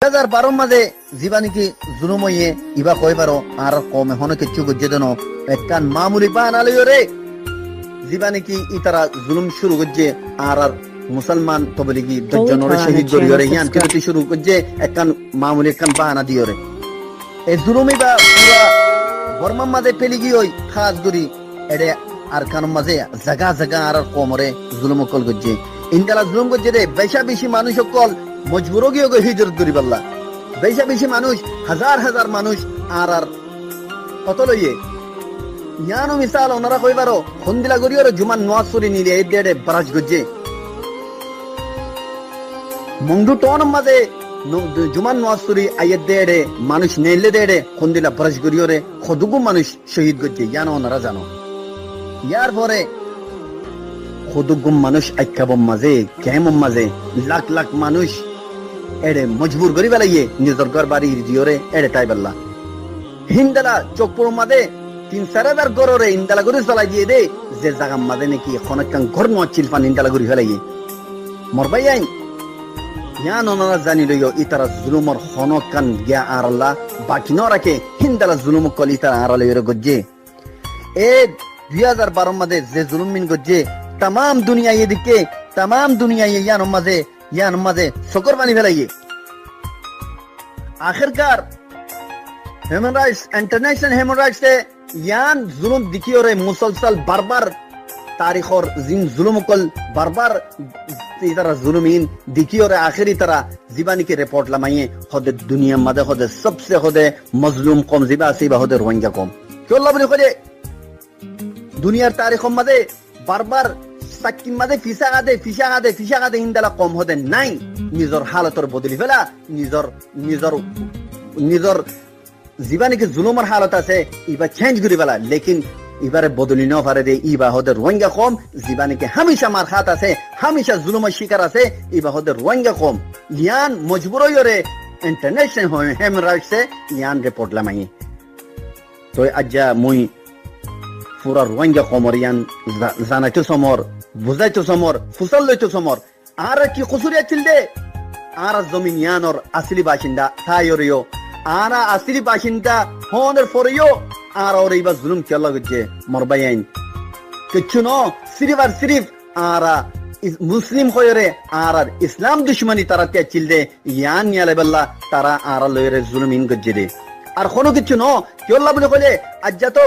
2012 মাঝে যিবা নাকি জুলুম হইয়ে ইবা কই পারো আর কমে হনে কিছু গুজে দেন একখান মামুলি বানালি রে যিবা নাকি ইতারা জুলুম শুরু করছে আর মুসলমান তবলিগি দজনরে শহীদ করিও রে ইয়ান কিন্তু শুরু করছে একখান মামুলি একখান বাহানা দিও রে এই জুলুমি বা পুরা বর্মা মাঝে পেলিগি হই খাস করি এডে আর কান মাঝে জায়গা জায়গা আর কমরে জুলুম কল করছে ইনকালা জুলুম করছে রে বেশি মানুষ কল মজবুর গিয়ে হিজরত করি পাল্লা বেশি মানুষ হাজার হাজার মানুষ আর কত লইয়ে ইয়ানো মিসাল ওনারা কই পারো খন্দিলা করি আর জুমান নওয়াজ করি নিলে এই দেড়ে বারাজ গজে মংডু টন মাঝে জুমান নওয়াজ করি আইয়ের দেড়ে মানুষ নেলে দেড়ে খন্দিলা বারাজ করি রে খদুগু মানুষ শহীদ গজে ইয়ানো ওনারা জানো ইয়ার পরে খুদুগুম মানুষ আইকাবম মাঝে কেমম মাঝে লাখ লাখ মানুষ এড়ে মজবুর করি বেলাইয়ে নিজের ঘর বাড়ি দিওরে এড়ে তাই বেলা হিন্দালা চোখপুর মাঝে 3-4 গড়রে ইন্দালা করে চলাই দিয়ে দে যে জায়গা মাঝে নাকি অনেকক্ষণ ঘর নোয়াচ্ছিল পান ইন্দালা করে ফেলাইয়ে মরবাই আইন ইয়ান ওনারা জানি লইও ইতারা জুলুমর হনকান গিয়া আরলা বাকি ন রাখে হিন্দালা জুলুম কল ইতারা আরলে গজ্জে এ 2012 মাঝে যে জুলুম মিন গজ্জে तमाम दुनिया ये दिखे तमाम दुनिया ये यान मजे शकर बानी फैलाइए आखिरकार human rights international human rights से यान जुल्म दिखी और मुसलसल बार तारीख और जिन जुल्म कल बार तरह जुल्मीन दिखी और आखिरी तरह जीवानी की रिपोर्ट लमाइए खुद दुनिया मदे खुद सबसे खुद मजलूम कौम जिबा सीबा खुद रोहिंग्या कौम क्यों अल्लाह बोले खुद दुनिया तारीख मदे बार সাকিম মাঝে ফিসা গাদে হিন্দালা কম হতে নাই নিজর হালতর বদলি ফেলা নিজর জীবানিকে জুলুমের হালত আছে ইবা চেঞ্জ করে ফেলা লেকিন এবারে বদলি ন পারে দে ইবা হতে রোহিঙ্গা কম জীবানিকে হামেশা মার হাত আছে হামেশা জুলুমের শিকার আছে ইবা হতে রোহিঙ্গা কম ইয়ান মজবুর হইরে ইন্টারন্যাশনাল হিউম্যান রাইটস এ ইয়ান রিপোর্ট লামাই তো আজ্জা মুই পুরা রোহিঙ্গা কমর ইয়ান জানাইতো সমর বুঝাইতো সমর ফুসল লইতো সমর আর কি কসুরিয়া ছিল দে আর জমিন ইয়ানর আসলি বাসিন্দা তাইরিও আনা আসলি বাসিন্দা হনের ফরিও আর ওর এইবা জুলুম কেলা গজে মরবাইন কিছু ন সিরিফ আর মুসলিম হয়রে আর ইসলাম দুশমনি তারা তে ছিল দে ইয়ান নিয়ালে বল্লা তারা আর লইরে জুলুম ইন গজে দে আর কোনো কিছু ন কেলা বলে কইলে আজ তো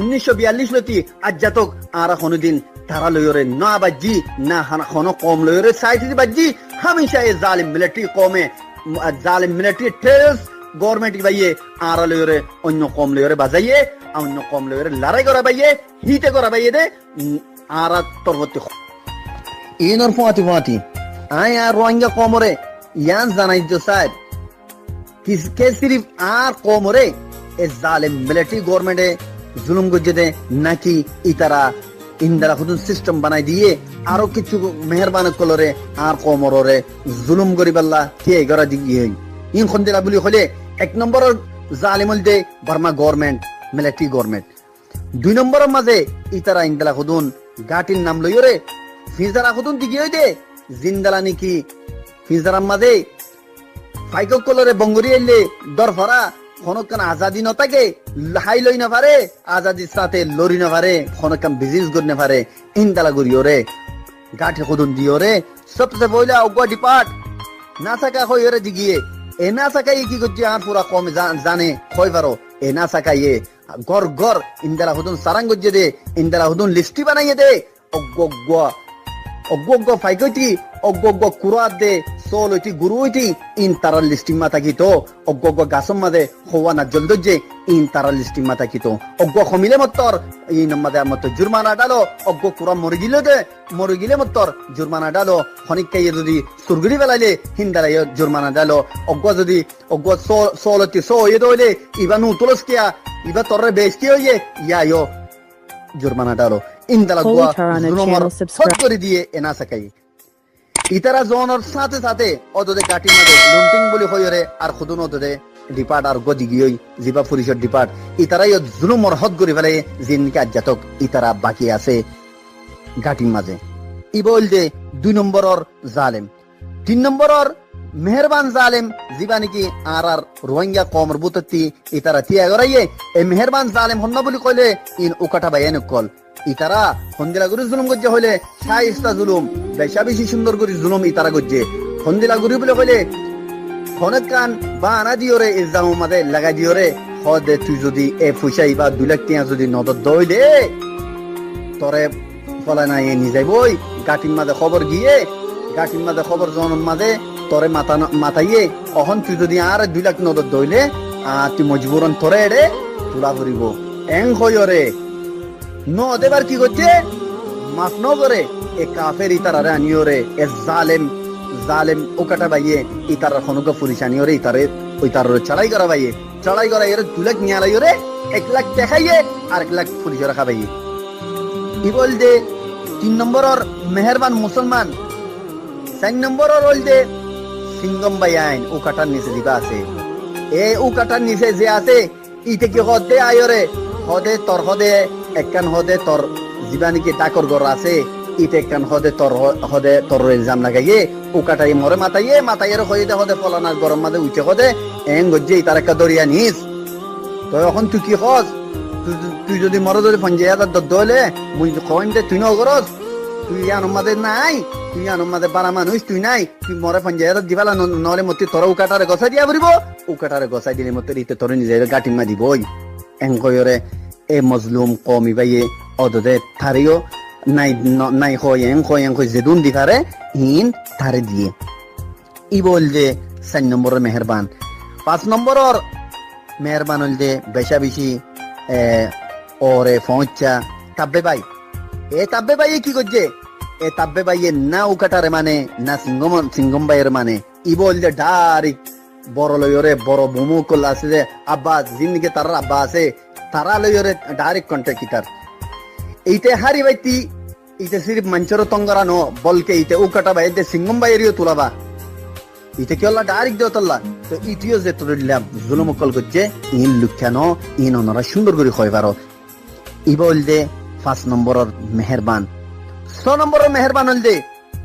1942 লতি আজ তো আর কোনদিন তারা লয়রে না বাজি না খানো কম লয়রে সাইটি বাজি হামেশা এই জালিম মিলিটারি কমে জালিম মিলিটারি টেররিস্ট গভর্নমেন্ট বাইয়ে আর লয়রে অন্য কম লয়রে বাজাইয়ে অন্য কম লয়রে লড়াই করা বাইয়ে হিতে করা বাইয়ে দে আর তরবতি ইনর ফাতি আই আর রোহিঙ্গা কমরে ইয়ান জানাই তো স্যার কিসকে সিরিফ আর কমরে এই জালিম মিলিটারি গভর্নমেন্টে জুলুম গজে দে নাকি ইতারা ইন্দারা খুদুন সিস্টেম বানাই দিয়ে আরো কিছু মেহরবান কলরে আর কমরে জুলুম গরিবাল্লা কে গরা দিগি ইন খন্দিলা বলি হলে এক নম্বর জালিমুল দে বার্মা গভর্নমেন্ট মিলিটারি গভর্নমেন্ট 2 নম্বরের মাঝে ইতারা ইন্দালা খুদুন গাটির নাম লইরে ফিজারা খুদুন দিগি হই দে জিন্দালা নাকি ফিজারার মাঝে ফাইকো কলরে বঙ্গরি এলে দরফরা খনকান আজাদি নতাকে হাই লই না পারে আজাদির সাথে লড়ি না পারে খনকান বিজনেস করতে না পারে ইনদালা গরিওরে গাঠে খুদুন দিওরে সবচেয়ে পয়লা অগা ডিপার্ট না সাকা হইরে দিগিয়ে এ না সাকাই কি করছে আর পুরা কম জানে কই পারো এ না সাকাইয়ে গর ইনদালা খুদুন সারাং গজে দে ইনদালা খুদুন লিস্টি বানাইয়ে দে অগগ ফাইকইতি অগগ কুরাত দে সোলইতি গুরুইতি ইন তারার লিস্টিং মাতা কিতো অগগ গাসম মাদে হওয়া না জলদজে ইন তারার লিস্টিং মাতা কিতো অগগ খমিলে মত্তর ইন মাদে মত জুরমানা ডালো অগগ কুরা মরে গিলে মত্তর জুরমানা ডালো খনিকাই যদি সুরগুড়ি বেলাইলে হিন্দারাই জুরমানা ডালো অগগ যদি অগগ সোলতি সো এ দইলে ইবানু তুলসকিয়া ইবা তররে বেশকি হইয়ে ইয়ায়ো জুরমানা ডালো ইনদালা গোয়া জুরমার সব করে দিয়ে এনা সাকাই ইতারা জোনর সাথে সাথে অদদে গাটি মাদে লুন্টিং বলি হইরে আর খুদুন অদদে ডিপার্ট আর গদি গিয়ই জিবা পুলিশের ডিপার্ট ইতারাই জুলুমর হদ করে ফেলে জিনকে আজ্জাতক ইতারা বাকি আছে গাটির মাঝে ই বলতে 2 নম্বরের জালেম 3 নম্বরের মেহেরবান জালেম জীবানি কি আর রোহিঙ্গা কমর বুততি ইতারা তিয়া গরাইয়ে এই মেহেরবান জালেম হন্ন বলি কইলে ইন উকাটা বাইন কল ইতারা হন্দিলা গুরি জুলুম গজ্জে হইলে শাইস্তা জুলুম বেশা বেশি সুন্দর করে জুলুম ইতারা গজ্জে হন্দিলা গুরি বলে কইলে খনক কান বা আনা দিওরে ইলজাম মাদে লাগা দিওরে হদে তুই যদি এ ফুসাই বা 2 লাখ টিয়া যদি নদর দইলে তরে ফলা নাই নিয়ে বই গাটির মাঝে খবর গিয়ে গাটির মাঝে খবর জনম মাঝে তরে মাথাইয়ে অহন তুই যদি আর 2 লাখ নদর দইলে তুই মজবুরন তরে এড়ে তুলা ফুরিব এং হইরে ন দেবার কি করছে মাফ ন করে এ কাফের ইতারারে আনিওরে এ জালেম ওকাটা বাইয়ে ইতারা খনক পুলিশ আনিওরে ইতারে ওই তার চড়াই করা বাইয়ে চড়াই করা এর 2 লাখ নিয়ে আলাইরে 1 লাখ দেখাইয়ে আর 1 লাখ পুলিশ রাখা বাইয়ে ই বল দে 3 নম্বরের মেহেরবান মুসলমান 4 নম্বরের হল দে সিঙ্গম বাই আইন ও কাটার নিচে দিবা আছে এ ও কাটার নিচে যে আছে ইতে কি হদে আয়রে হদে একখান হদে তোর জীবানি কি ডাকর গর আছে ইতে একখান হদে তোর ইলজাম লাগাইয়ে ও কাটাই মরে মাতাইয়ের হইতে হদে ফলানার গরম মাঝে উঠে হদে এং গজ্জে তার একটা দরিয়া নিস তো এখন তুই কি হস তুই যদি মরে যদি 50,000 দলে মুই কইন দে তুই নগরস তুই আনমাদে নাই তুই আনমাদে বারা মানুষ তুই নাই তুই মরে 50,000 দিবালা নলে মতি তোর উকাটারে গছাই দিয়া বরিব উকাটারে গছাই দিলে মতি ইতে তোর নিজে গাটি মা দিবই এং কইরে এ মজলুম কমি বাইয়ে অদদে থারিও নাই এং কই যেদুন দিফারে হিন থারে দিয়ে ই বল যে 4 নম্বরের মেহেরবান 5 নম্বরের মেহেরবান হল যে বেশা বেশি ওরে পৌঁছা তাব্বে ভাই কি করছে এ তাব্বে ভাই না উকাটারে মানে না সিঙ্গম ভাইয়ের মানে ই বল যে ডাইরেক্ট বড় লইরে বড় বুমু কল আছে যে আব্বা জিন্দিকে তার আব্বা আছে তারা লইরে ডাইরেক্ট কন্ট্যাক্ট ইতার এইতে হারি বাইতি ইতে সিরিফ মঞ্চর তঙ্গরা নো বলকে ইতে উকাটা ভাই দে সিঙ্গম ভাইয়েরও তুলাবা ইতে কি হল্লা ডাইরেক্ট দেও তল্লা তো ইটিও যে তোর জুলুম কল করছে ইন লুক্ষানো ইন ওনারা সুন্দর করে কয় পারো ই বল দে 5 নম্বরের মেহেরবান 6 নম্বরের মেহেরবান হল দে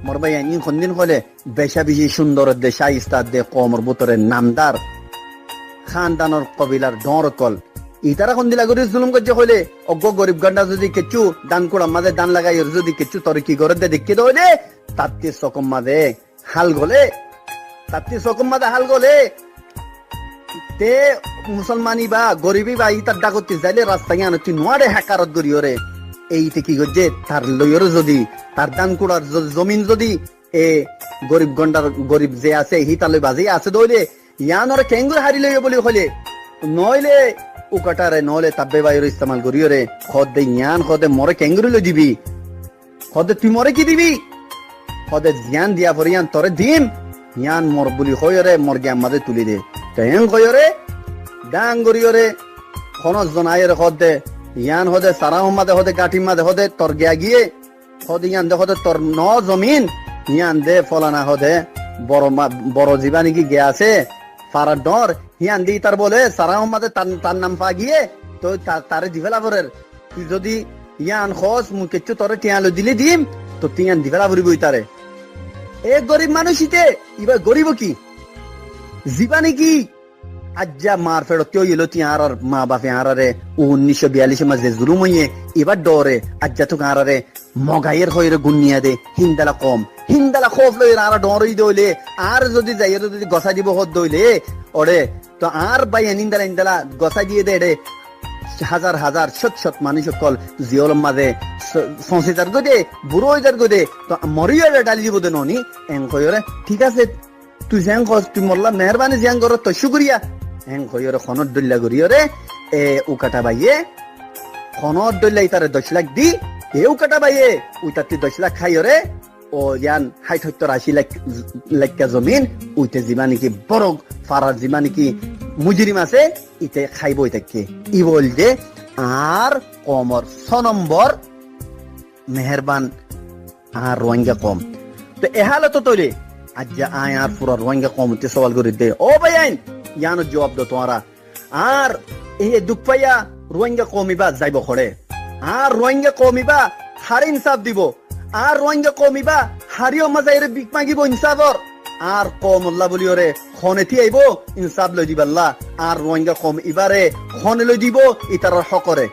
মোর ভাই ইন কোনদিন হলে বেশা বেশি সুন্দর দে শাইস্তা দে কমর বুতরে নামদার খানদানর কবিলার ডর কল ইতারা কোন দিলা করে জুলুম করছে হলে অজ্ঞ গরিব গন্ডা যদি কেচু দান কুড়া মাঝে দান লাগাই যদি কেচু তোর কি করে দে দেখে দে তাতে সকম মাঝে হাল গলে তে মুসলমানি বা গরিবী বা ইতার ডাকতে যাইলে রাস্তায় আনো তুই নোয়ারে হ্যাকারত গড়িয়রে এইতে কি করছে তার লইয়র যদি তার দান কুড়ার জমিন যদি এ গরিব যে আছে হিতালয় বাজে আছে দইলে ইয়ানরে কেঙ্গুর হারি লইয় বলি হলে নইলে উকাটারে নলে তাব্বে বাইর ইস্তেমাল করিয়রে খদে ইয়ান খদে মরে কেঙ্গুরি লই দিবি খদে তুই মরে কি দিবি খদে জ্ঞান দিয়া পরিয়ান তরে দিম ইয়ান মর বলি হয়রে মর গে আমাদের তুলি দে কেন কয়রে ডাং গরিয়রে খনজ জনায়ের খদে ইয়ান হদে সারা মাদে হদে গাটি মাদে হদে তর গিয়ে হদে ইয়ান দে হদে তর ন জমিন ইয়ান দে ফলানা হদে বড় জীবানি কি গে আছে ফারার ডর ইয়ান দি তার বলে সারা মাদে তার নাম পা গিয়ে তো তারে দিবেলা বরের তুই যদি ইয়ান খস মু কেচু তরে টিয়ালো দিলি দিম তো টিয়ান দিবেলা বরিবই তারে এ গরিব মানুষইতে এবার গরিব কি জীবানি কি আজ্জা মার ফেরত এলো তিয়ার আর মা বাপে আরারে 1942 মাঝে জুলুম হইয়ে এবার ডরে আজ্জা তো আরারে মগাইয়ের হইরে গুনিয়া দে হিন্দালা খোফ লই আরা ডরই দইলে আর যদি যাইয়ে যদি গসা দিব হদ দইলে ওরে তো আর বাই হিন্দালা গসা দিয়ে দে রে হাজার শত মানুষ কল জিওল মাঝে সংসিদার গদে বুড়ো যার গদে তো মরিয়া ডালি দিব দে ননি এং কইরে ঠিক আছে তুই যেন কস তুই মরলা মেহরবানি যেন কর তো শুকরিয়া এং কইরে খনত দল্লা গরিয়রে এ উকাটা বাইয়ে খনত দল্লা ইতারে 10 লাখ দি এ উকাটা বাইয়ে উইতাতি 10 লাখ খাইরে ও ইয়ান 60-80 লাখ জমিন উইতে জীবানি কি বড় ফারার জীবানি কি মুজরিম আছে ইতে খাইবই থাকে ই বল যে আর কমর 6 নম্বর মেহেরবান আর রোহিঙ্গা কম তো এ হালত তৈরি আজ আয় আর পুরা রোহিঙ্গা কমতে সওয়াল করে দে ও ভাই আইন ইয়ানো জবাব দো তোমারা আর এই দুঃখ পাইয়া রোহিঙ্গা কমিবা যাইব খড়ে আর রোহিঙ্গা কমিবা হার ইনসাফ দিব আর রোহিঙ্গা কমিবা হারিও মাজাইরে বিক মাগিব ইনসাফর আর কম আল্লাহ বলি ওরে খনেতি আইব ইনসাফ লই দিবাল্লাহ আর রোহিঙ্গা কম ইবারে খনে লই দিব ইতার হকরে